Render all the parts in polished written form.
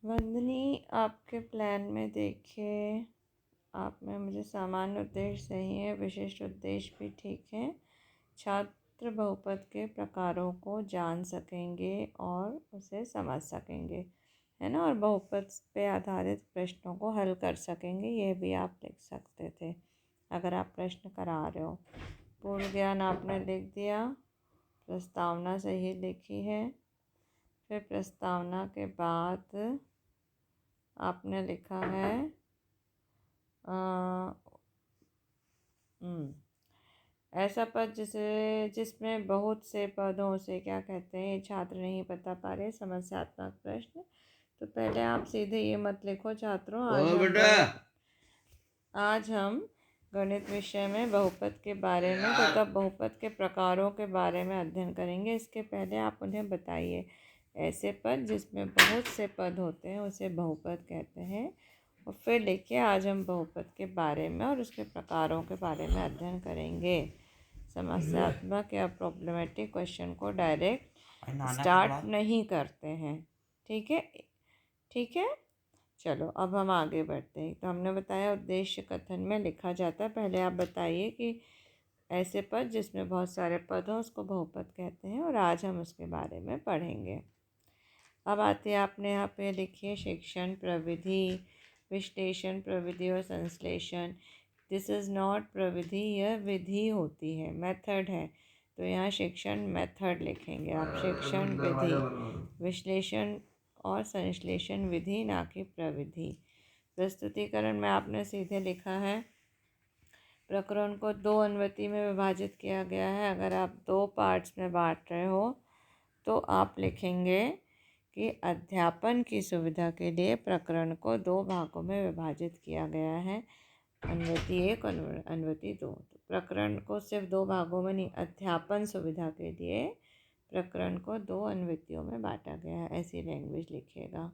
वंदनी, आपके प्लान में देखिए, आप में मुझे सामान्य उद्देश्य सही है, विशिष्ट उद्देश्य भी ठीक है। छात्र बहुपद के प्रकारों को जान सकेंगे और उसे समझ सकेंगे, है ना, और बहुपद पे आधारित प्रश्नों को हल कर सकेंगे। ये भी आप लिख सकते थे अगर आप प्रश्न करा रहे हो। पूर्ण ज्ञान आपने लिख दिया, प्रस्तावना सही लिखी है। फिर प्रस्तावना के बाद आपने लिखा है ऐसा पद जिसमें बहुत से पदों से क्या कहते हैं, ये छात्र नहीं बता पा रहे। समस्यात्मक प्रश्न। तो पहले आप सीधे ये मत लिखो छात्रों, आज हम गणित विषय में बहुपद के बारे में तथा बहुपद के प्रकारों के बारे में अध्ययन करेंगे। इसके पहले आप उन्हें बताइए, ऐसे पद जिसमें बहुत से पद होते हैं उसे बहुपद कहते हैं। और फिर लिखिए, आज हम बहुपद के बारे में और उसके प्रकारों के बारे में अध्ययन करेंगे। समस्यात्मक या प्रॉब्लमेटिक क्वेश्चन को डायरेक्ट स्टार्ट नहीं करते हैं। ठीक है, ठीक है। चलो अब हम आगे बढ़ते हैं। तो हमने बताया उद्देश्य कथन में लिखा जाता है। पहले आप बताइए कि ऐसे पद जिसमें बहुत सारे पद हों उसको बहुपद कहते हैं, और आज हम उसके बारे में पढ़ेंगे। अब आते हैं, आपने यहाँ पे लिखिए शिक्षण प्रविधि, विश्लेषण प्रविधि और संश्लेषण। दिस इज़ नॉट प्रविधि, यह विधि होती है, मेथड है। तो यहाँ शिक्षण मेथड लिखेंगे आप, शिक्षण विधि, विश्लेषण और संश्लेषण विधि, ना कि प्रविधि। प्रस्तुतिकरण में आपने सीधे लिखा है, प्रकरण को 2 अनुवृत्ति में विभाजित किया गया है। अगर आप 2 पार्ट्स में बांट रहे हो तो आप लिखेंगे कि अध्यापन की सुविधा के लिए प्रकरण को 2 भागों में विभाजित किया गया है, अनुवृत्ति 1 और अनुवृत्ति 2। तो प्रकरण को सिर्फ 2 भागों में नहीं, अध्यापन सुविधा के लिए प्रकरण को 2 अनुवृत्तियों में बांटा गया है, ऐसी लैंग्वेज लिखिएगा।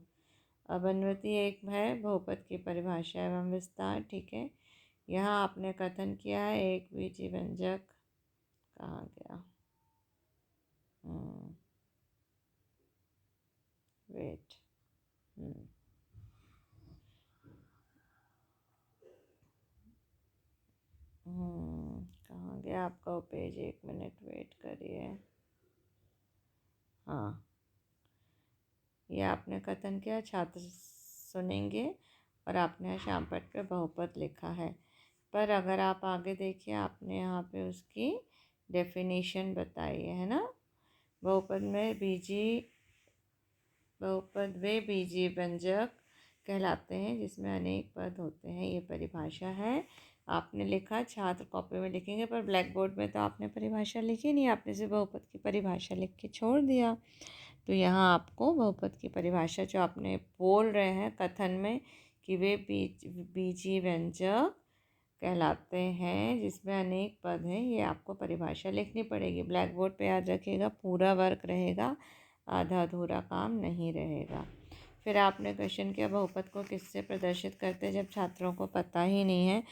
अब अनुवृत्ति 1 है बहुपद की परिभाषा एवं विस्तार। ठीक है, यहाँ आपने कथन किया है एक बीजी व्यंजक, कहाँ गया, वेट, कहाँ गया आपका वो पेज, 1 मिनट वेट करिए। हाँ, ये आपने कथन किया, छात्र सुनेंगे, और आपने शामपट पे बहुपद लिखा है। पर अगर आप आगे देखिए, आपने यहाँ पे उसकी डेफिनेशन बताई है ना। बहुपद वे बीजी व्यंजक कहलाते हैं जिसमें अनेक पद होते हैं, ये परिभाषा है। आपने लिखा, छात्र कॉपी में लिखेंगे, पर ब्लैक बोर्ड में तो आपने परिभाषा लिखी नहीं, आपने सिर्फ बहुपद की परिभाषा लिख के छोड़ दिया। तो यहाँ आपको बहुपद की परिभाषा जो आपने बोल रहे हैं कथन में कि वे बीजी व्यंजक कहलाते हैं जिसमें अनेक पद हैं, ये आपको परिभाषा लिखनी पड़ेगी। ब्लैक बोर्ड पे याद रखिएगा, पूरा वर्क रहेगा, आधा अधूरा काम नहीं रहेगा। फिर आपने क्वेश्चन किया, बहुपद को किससे प्रदर्शित करते हैं जब छात्रों को पता ही नहीं है।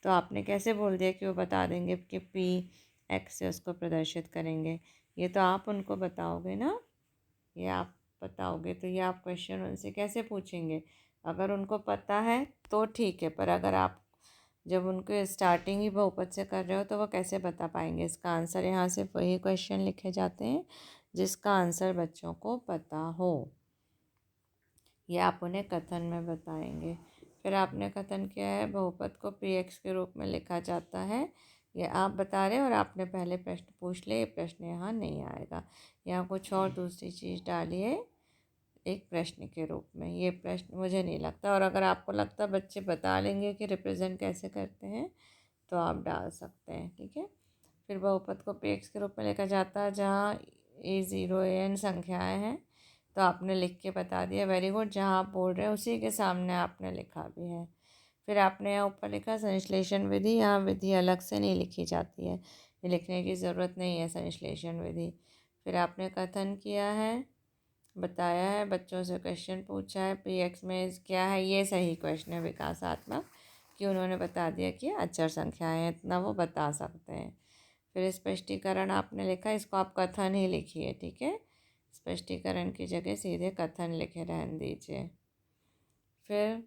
तो आपने कैसे बोल दिया कि वो बता देंगे कि P X से उसको प्रदर्शित करेंगे। ये तो आप उनको बताओगे ना, ये आप बताओगे, तो ये आप क्वेश्चन उनसे कैसे पूछेंगे। अगर उनको पता है तो ठीक है, पर अगर आप जब उनको स्टार्टिंग ही बहुपद से कर रहे हो तो वो कैसे बता पाएंगे। इसका आंसर यहाँ से वही क्वेश्चन लिखे जाते हैं जिसका आंसर बच्चों को पता हो, ये आप उन्हें कथन में बताएंगे। फिर आपने कथन किया है बहुपद को PX के रूप में लिखा जाता है, ये आप बता रहे हैं, और आपने पहले प्रश्न पूछ लिया, ये प्रश्न यहाँ नहीं आएगा। यहाँ कुछ और दूसरी चीज़ डालिए एक प्रश्न के रूप में, ये प्रश्न मुझे नहीं लगता। और अगर आपको लगता बच्चे बता लेंगे कि रिप्रेजेंट कैसे करते हैं तो आप डाल सकते हैं। ठीक है, फिर बहुपद को PX के रूप में लिखा जाता है जहाँ A0 AN संख्याएं हैं, तो आपने लिख के बता दिया, वेरी गुड। जहाँ आप बोल रहे हैं उसी के सामने आपने लिखा भी है। फिर आपने यहाँ ऊपर लिखा संश्लेषण विधि, यहाँ विधि अलग से नहीं लिखी जाती है, ये लिखने की ज़रूरत नहीं है संश्लेषण विधि। फिर आपने कथन किया है, बताया है, बच्चों से क्वेश्चन पूछा है PX में क्या है, ये सही क्वेश्चन है विकासात्मक, कि उन्होंने बता दिया कि अचर संख्याएं हैं, इतना वो बता सकते हैं। फिर स्पष्टीकरण आपने लिखा, इसको आप कथन ही लिखिए। ठीक है, स्पष्टीकरण की जगह सीधे कथन लिखे रहने दीजिए। फिर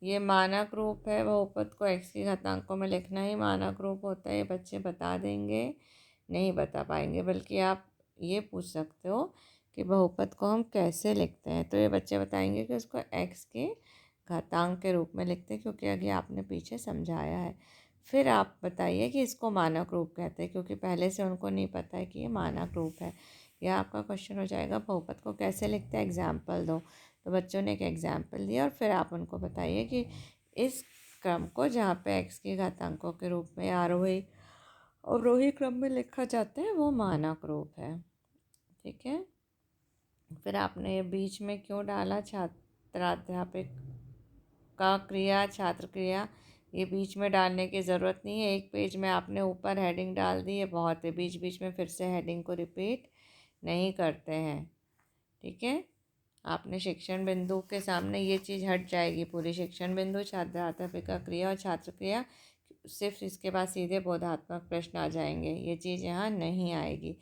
ये मानक रूप है, बहुपद को x के घातांकों में लिखना ही मानक रूप होता है। ये बच्चे बता देंगे, नहीं बता पाएंगे, बल्कि आप ये पूछ सकते हो कि बहुपद को हम कैसे लिखते हैं, तो ये बच्चे बताएंगे कि उसको x के घातांक के रूप में लिखते हैं, क्योंकि अभी आपने पीछे समझाया है। फिर आप बताइए कि इसको मानक रूप कहते हैं, क्योंकि पहले से उनको नहीं पता है कि ये मानक रूप है। यह आपका क्वेश्चन हो जाएगा, बहुपद को कैसे लिखते हैं, एग्जाम्पल दो। तो बच्चों ने एक एग्जाम्पल दिया और फिर आप उनको बताइए कि इस क्रम को जहाँ पे x के घातांकों के रूप में आरोही अवरोही क्रम में लिखा जाता है वो मानक रूप है। ठीक है। फिर आपने ये बीच में क्यों डाला, छात्राध्यापक का क्रिया छात्र क्रिया, ये बीच में डालने की ज़रूरत नहीं है। एक पेज में आपने ऊपर हेडिंग डाल दी है, बहुत है। बीच बीच में फिर से हेडिंग को रिपीट नहीं करते हैं। ठीक है। आपने शिक्षण बिंदु के सामने ये चीज़ हट जाएगी पूरी। शिक्षण बिंदु, छात्राध्यापिका क्रिया और छात्र क्रिया, सिर्फ इसके बाद सीधे बोधात्मक प्रश्न आ जाएंगे। ये चीज़ यहाँ नहीं आएगी।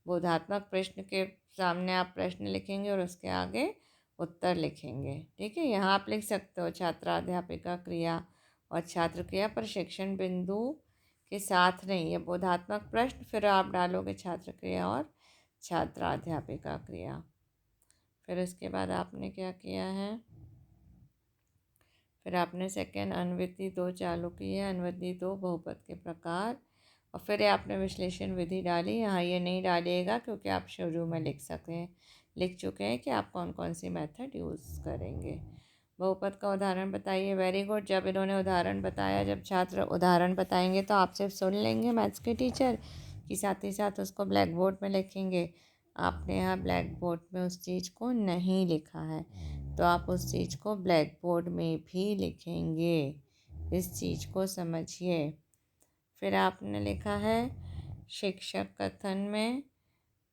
बोधात्मक प्रश्न के सामने आप प्रश्न लिखेंगे और उसके आगे उत्तर लिखेंगे। ठीक है। यहाँ आप लिख सकते हो छात्राध्यापिका क्रिया और छात्र क्रिया, पर शिक्षण बिंदु के साथ नहीं। ये बोधात्मक प्रश्न, फिर आप डालोगे छात्र क्रिया और छात्राध्यापिका क्रिया। फिर उसके बाद आपने क्या किया है, फिर आपने सेकेंड अनुवृत्ति 2 चालू की है, अनुवृत्ति 2 बहुपद के प्रकार, और फिर आपने विश्लेषण विधि डाली। यहाँ ये नहीं डालिएगा क्योंकि आप शुरू में लिख चुके हैं कि आप कौन कौन सी मेथड यूज़ करेंगे। बहुपद का उदाहरण बताइए। Very good. जब इन्होंने उदाहरण बताया, जब छात्र उदाहरण बताएंगे तो आप सिर्फ सुन लेंगे मैथ्स के टीचर, कि साथ ही साथ उसको ब्लैक बोर्ड में लिखेंगे। आपने यहाँ ब्लैक बोर्ड में उस चीज़ को नहीं लिखा है, तो आप उस चीज़ को ब्लैक बोर्ड में भी लिखेंगे। इस चीज़ को समझिए। फिर आपने लिखा है शिक्षक कथन में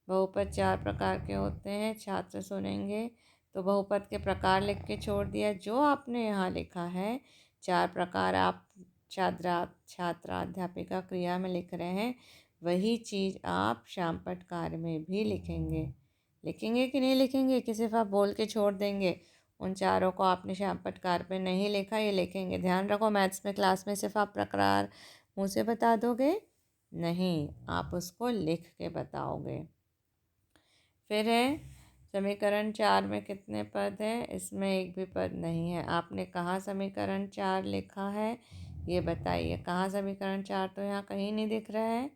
बहुपद 4 प्रकार के होते हैं, छात्र सुनेंगे। तो बहुपद के प्रकार लिख के छोड़ दिया। जो आपने यहाँ लिखा है 4 प्रकार, आप छात्राध्यापिका क्रिया में लिख रहे हैं, वही चीज़ आप श्यामपट्ट कार्य में भी लिखेंगे। लिखेंगे कि नहीं लिखेंगे, कि सिर्फ आप बोल के छोड़ देंगे? उन चारों को आपने श्यामपट्ट कार्य में नहीं लिखा, ये लिखेंगे। ध्यान रखो, मैथ्स में क्लास में सिर्फ आप प्रकार मुँह से बता दोगे नहीं, आप उसको लिख के बताओगे। फिर है समीकरण 4 में कितने पद हैं, इसमें एक भी पद नहीं है। आपने कहाँ समीकरण 4 लिखा है ये बताइए। कहाँ समीकरण 4 तो यहाँ कहीं नहीं दिख रहा है।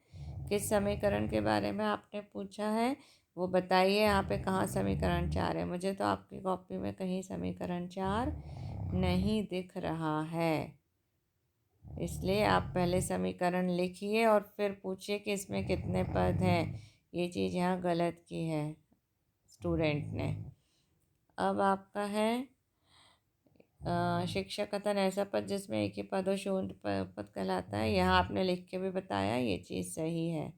किस समीकरण के बारे में आपने पूछा है वो बताइए। यहाँ पे कहाँ समीकरण 4 है? मुझे तो आपकी कॉपी में कहीं समीकरण 4 नहीं दिख रहा है। इसलिए आप पहले समीकरण लिखिए और फिर पूछिए कि इसमें कितने पद हैं। ये चीज़ यहाँ गलत की है स्टूडेंट ने। अब आपका है शिक्षक कथन, ऐसा पद जिसमें एक ही पद और शून्य पद कहलाता है। यहाँ आपने लिख के भी बताया, ये चीज़ सही है।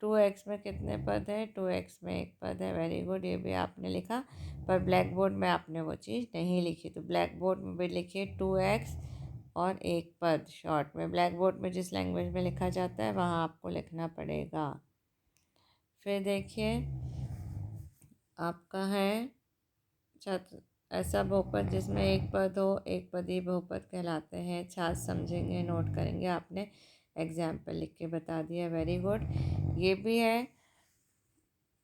2x में कितने पद है? 2x में एक पद है। वेरी गुड, ये भी आपने लिखा, पर ब्लैक बोर्ड में आपने वो चीज़ नहीं लिखी। तो ब्लैक बोर्ड में भी लिखिए 2x और एक पद शॉर्ट में। ब्लैक बोर्ड में जिस लैंग्वेज में लिखा जाता है वहाँ आपको लिखना पड़ेगा। फिर देखिए आपका है छात्र, ऐसा बहुपद जिसमें एक पद हो, एक पदी बहुपद कहलाते हैं। छात्र समझेंगे, नोट करेंगे। आपने एग्जाम्पल लिख के बता दिया, वेरी गुड। ये भी है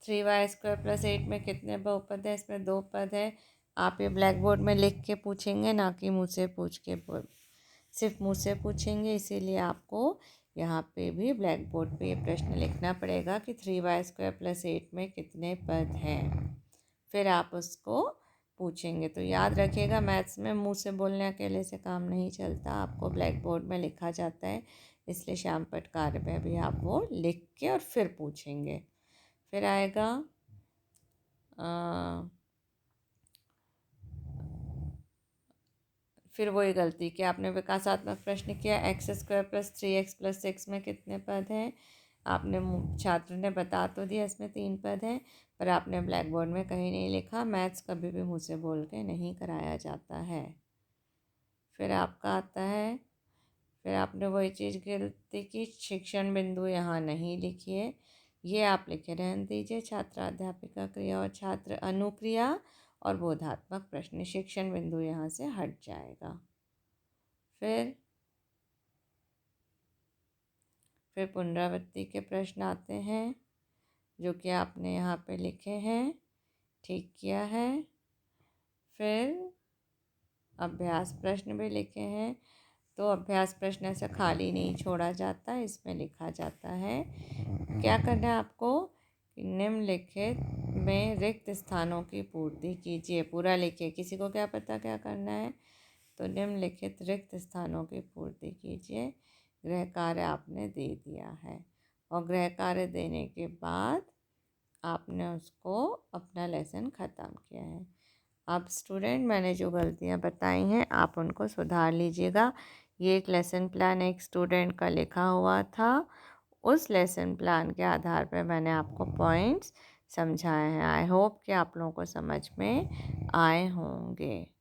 3y² + 8 में कितने बहुपद है? इसमें 2 पद है। आप ये ब्लैक बोर्ड में लिख के पूछेंगे, ना कि मुँह से पूछ के, सिर्फ मुँह से पूछेंगे। इसीलिए आपको यहाँ पे भी ब्लैक बोर्ड पे ये प्रश्न लिखना पड़ेगा कि 3y² + 8 में कितने पद हैं। फिर आप उसको पूछेंगे। तो याद रखिएगा, मैथ्स में मुंह से बोलने अकेले से काम नहीं चलता, आपको ब्लैक बोर्ड में लिखा जाता है। इसलिए श्यामपट्ट कार्य में भी आप वो लिख के और फिर पूछेंगे। फिर आएगा फिर वही गलती कि आपने विकासात्मक प्रश्न किया, x² + 3x + 6 में कितने पद हैं। आपने छात्र ने बता तो दिया इसमें 3 पद हैं, पर आपने ब्लैक बोर्ड में कहीं नहीं लिखा। मैथ्स कभी भी मुँह से बोल के नहीं कराया जाता है। फिर आपका आता है, फिर आपने वही चीज़ गलती की, शिक्षण बिंदु यहाँ नहीं लिखिए, ये आप लिखे रहने दीजिए। छात्राध्यापिका क्रिया और छात्र अनुक्रिया और बोधात्मक प्रश्न, शिक्षण बिंदु यहाँ से हट जाएगा। फिर पुनरावृत्ति के प्रश्न आते हैं जो कि आपने यहाँ पे लिखे हैं, ठीक किया है। फिर अभ्यास प्रश्न भी लिखे हैं, तो अभ्यास प्रश्न ऐसे खाली नहीं छोड़ा जाता, इसमें लिखा जाता है। क्या करना है आपको, निम्नलिखित में रिक्त स्थानों की पूर्ति कीजिए। पूरा लिखिए, किसी को क्या पता क्या करना है, तो निम्नलिखित रिक्त स्थानों की पूर्ति कीजिए। गृह कार्य आपने दे दिया है और गृह कार्य देने के बाद आपने उसको अपना लेसन ख़त्म किया है। अब स्टूडेंट, मैंने जो गलतियां बताई हैं आप उनको सुधार लीजिएगा। ये एक लेसन प्लान एक स्टूडेंट का लिखा हुआ था, उस लेसन प्लान के आधार पर मैंने आपको पॉइंट्स समझाए हैं। आई होप कि आप लोगों को समझ में आए होंगे।